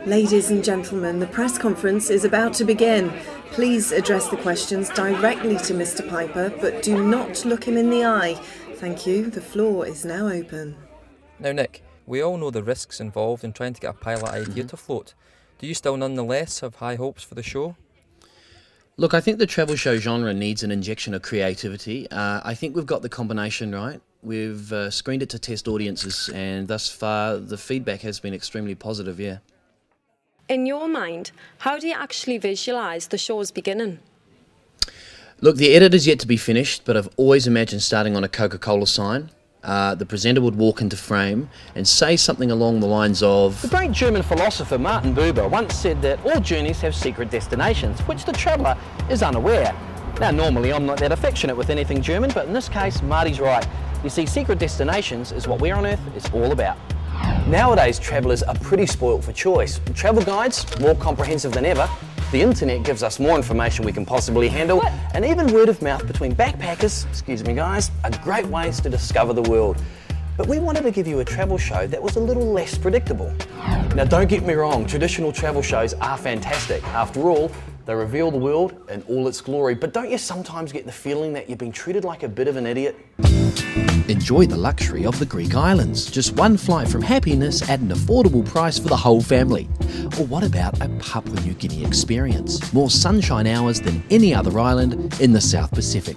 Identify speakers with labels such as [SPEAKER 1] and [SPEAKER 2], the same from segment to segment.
[SPEAKER 1] Ladies and gentlemen, the press conference is about to begin. Please address the questions directly to Mr. Piper, but do not look him in the eye. Thank you. The floor is now open.
[SPEAKER 2] Now, Nick, we all know the risks involved in trying to get a pilot idea to float. Do you still nonetheless have high hopes for the show?
[SPEAKER 3] Look, I think the travel show genre needs an injection of creativity. I think we've got the combination right. We've screened it to test audiences, and thus far the feedback has been extremely positive, yeah.
[SPEAKER 4] In your mind, how do you actually visualise the show's beginning?
[SPEAKER 3] Look, the edit is yet to be finished, but I've always imagined starting on a Coca-Cola sign. The presenter would walk into frame and say something along the lines of...
[SPEAKER 5] The great German philosopher Martin Buber once said that all journeys have secret destinations, which the traveller is unaware. Now, normally I'm not that affectionate with anything German, but in this case, Marty's right. You see, secret destinations is what Where on Earth is all about. Nowadays, travellers are pretty spoilt for choice. Travel guides, more comprehensive than ever. The internet gives us more information we can possibly handle, and even word of mouth between backpackers, excuse me guys, are great ways to discover the world. But we wanted to give you a travel show that was a little less predictable. Now don't get me wrong, traditional travel shows are fantastic. After all, they reveal the world in all its glory, but don't you sometimes get the feeling that you've been treated like a bit of an idiot?
[SPEAKER 3] Enjoy the luxury of the Greek islands. Just one flight from happiness at an affordable price for the whole family. Or what about a Papua New Guinea experience? More sunshine hours than any other island in the South Pacific.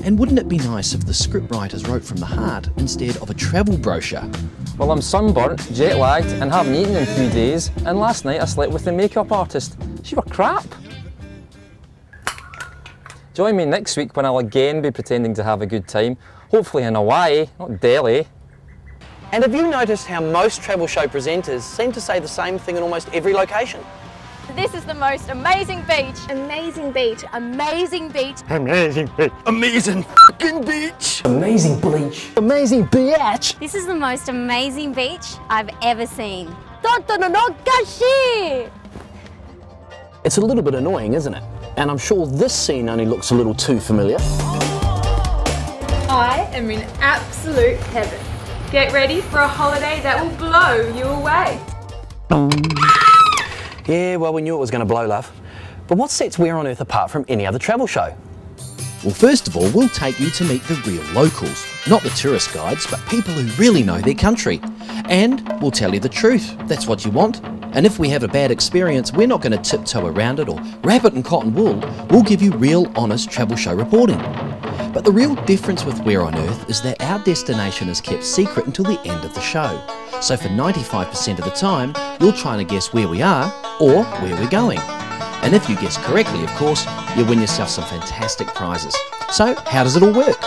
[SPEAKER 3] And wouldn't it be nice if the scriptwriters wrote from the heart instead of a travel brochure?
[SPEAKER 2] Well, I'm sunburnt, jet-lagged and haven't eaten in 3 days, and last night I slept with the makeup artist. She were crap. Join me next week when I'll again be pretending to have a good time, hopefully in Hawaii, not Delhi.
[SPEAKER 5] And have you noticed how most travel show presenters seem to say the same thing in almost every location?
[SPEAKER 6] This is the most amazing beach. Amazing beach. Amazing beach.
[SPEAKER 5] Amazing beach. Amazing f***ing beach. Amazing bleach. Amazing beach.
[SPEAKER 6] This is the most amazing beach I've ever seen.
[SPEAKER 5] It's a little bit annoying, isn't it? And I'm sure this scene only looks a little too familiar.
[SPEAKER 7] I am in absolute heaven. Get ready for a holiday that will blow you away.
[SPEAKER 5] Yeah, well, we knew it was going to blow, love. But what sets Where on Earth apart from any other travel show?
[SPEAKER 3] Well, first of all, we'll take you to meet the real locals. Not the tourist guides, but people who really know their country. And we'll tell you the truth. That's what you want. And if we have a bad experience, we're not going to tiptoe around it or wrap it in cotton wool. We'll give you real, honest travel show reporting. But the real difference with Where on Earth is that our destination is kept secret until the end of the show. So for 95% of the time, you're trying to guess where we are or where we're going. And if you guess correctly, of course, you win yourself some fantastic prizes. So how does it all work?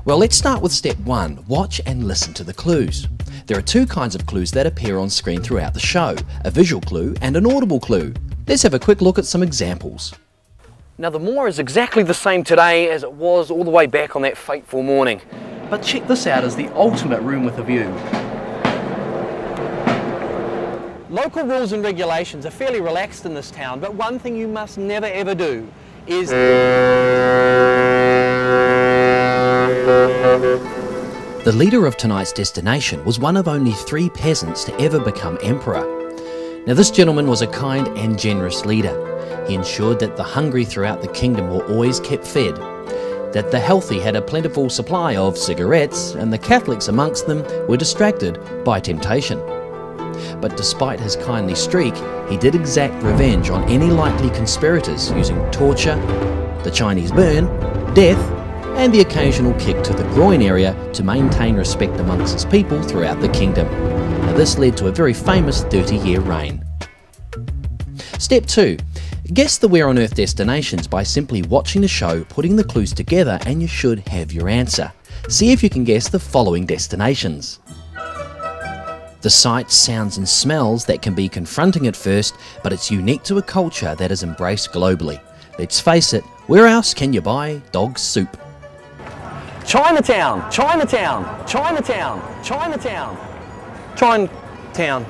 [SPEAKER 3] Well, let's start with step one. Watch and listen to the clues. There are two kinds of clues that appear on screen throughout the show, a visual clue and an audible clue. Let's have a quick look at some examples.
[SPEAKER 5] Now, the moor is exactly the same today as it was all the way back on that fateful morning. But check this out as the ultimate room with a view. Local rules and regulations are fairly relaxed in this town, but one thing you must never ever do is...
[SPEAKER 3] The leader of tonight's destination was one of only 3 peasants to ever become emperor. Now, this gentleman was a kind and generous leader. He ensured that the hungry throughout the kingdom were always kept fed, that the healthy had a plentiful supply of cigarettes, and the Catholics amongst them were distracted by temptation. But despite his kindly streak, he did exact revenge on any likely conspirators using torture, the Chinese burn, death, and the occasional kick to the groin area to maintain respect amongst his people throughout the kingdom. Now, this led to a very famous 30-year reign. Step 2. Guess the Where on Earth destinations by simply watching the show, putting the clues together, and you should have your answer. See if you can guess the following destinations. The sights, sounds and smells that can be confronting at first, but it's unique to a culture that is embraced globally. Let's face it, where else can you buy dog soup?
[SPEAKER 5] Chinatown, Chinatown, Chinatown, Chinatown, Chinatown.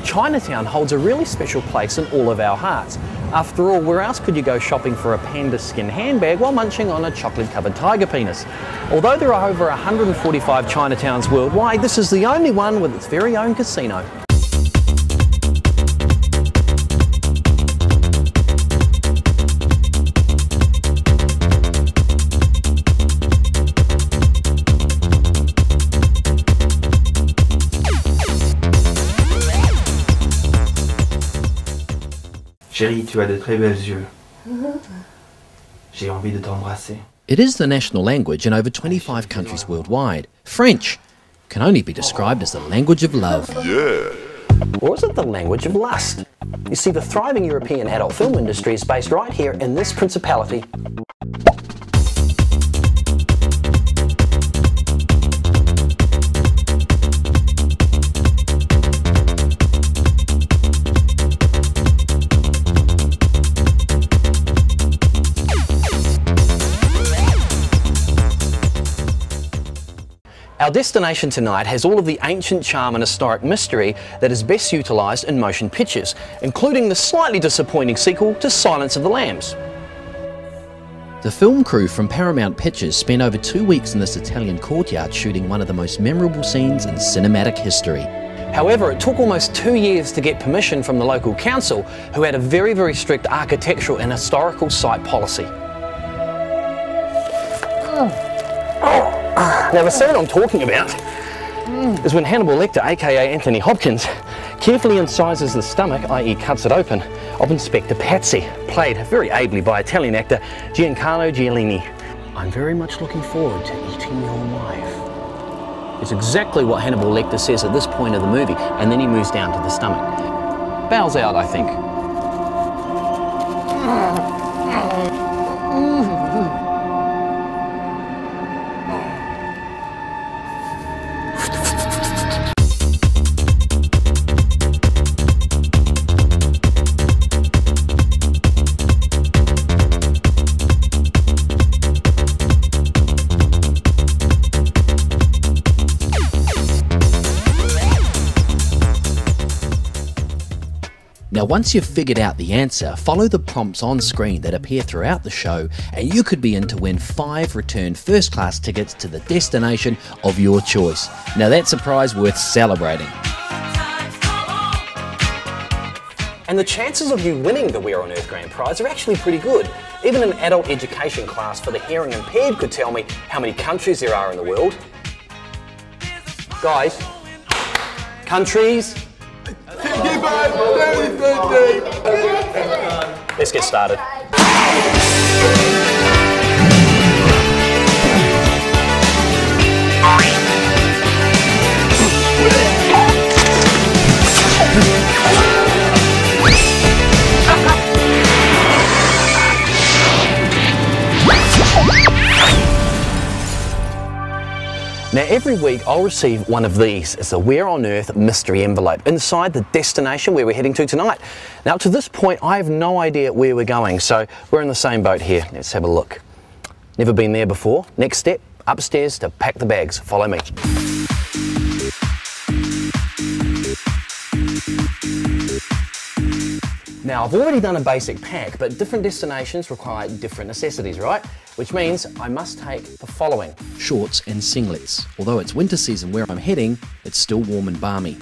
[SPEAKER 5] Chinatown holds a really special place in all of our hearts. After all, where else could you go shopping for a panda skin handbag while munching on a chocolate-covered tiger penis? Although there are over 145 Chinatowns worldwide, this is the only one with its very own casino.
[SPEAKER 8] Chérie, tu as de très beaux yeux. J'ai envie de t'embrasser.
[SPEAKER 3] It is the national language in over 25 countries worldwide. French can only be described as the language of love.
[SPEAKER 5] Or is it the language of lust? You see, the thriving European adult film industry is based right here in this principality. Our destination tonight has all of the ancient charm and historic mystery that is best utilised in motion pictures, including the slightly disappointing sequel to Silence of the Lambs.
[SPEAKER 3] The film crew from Paramount Pictures spent over 2 weeks in this Italian courtyard shooting one of the most memorable scenes in cinematic history.
[SPEAKER 5] However, it took almost 2 years to get permission from the local council, who had a very strict architectural and historical site policy. Now, the scene I'm talking about is when Hannibal Lecter, aka Anthony Hopkins, carefully incises the stomach, i.e. cuts it open, of Inspector Patsy, played very ably by Italian actor Giancarlo Giannini. I'm very much looking forward to eating your wife. It's exactly what Hannibal Lecter says at this point of the movie, and then he moves down to the stomach. Bows out, I think.
[SPEAKER 3] Now, once you've figured out the answer, follow the prompts on screen that appear throughout the show, and you could be in to win 5 return first-class tickets to the destination of your choice. Now, that's a prize worth celebrating.
[SPEAKER 5] And the chances of you winning the Where on Earth Grand Prize are actually pretty good. Even an adult education class for the hearing impaired could tell me how many countries there are in the world. Guys, countries. Let's get started. Now, every week I'll receive one of these. It's a Where on Earth mystery envelope inside the destination where we're heading to tonight. Now, to this point, I have no idea where we're going, so we're in the same boat here. Let's have a look. Never been there before. Next step, upstairs to pack the bags. Follow me. Now, I've already done a basic pack, but different destinations require different necessities, right? Which means I must take the following.
[SPEAKER 3] Shorts and singlets. Although it's winter season where I'm heading, it's still warm and balmy.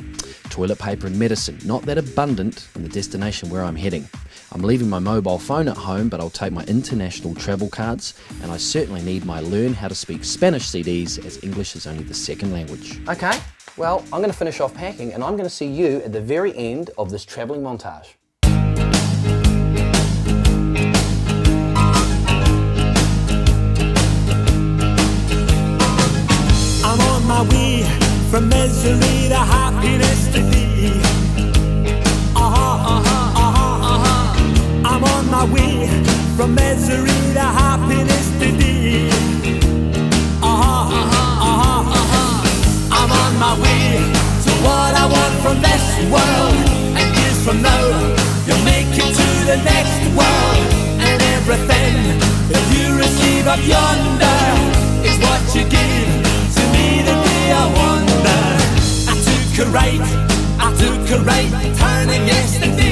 [SPEAKER 3] Toilet paper and medicine, not that abundant in the destination where I'm heading. I'm leaving my mobile phone at home, but I'll take my international travel cards, and I certainly need my Learn How to Speak Spanish CDs, as English is only the second language.
[SPEAKER 5] Okay, well, I'm going to finish off packing, and I'm going to see you at the very end of this travelling montage.
[SPEAKER 9] I'm on my way from misery to happiness today. I'm on my way from misery to happiness today. I'm on my way to what I want from this world. And years from now, you'll make it to the next world. And everything that you receive up yonder is what you give to me the day I wonder. I took a right, I took a right turn, and yes, the day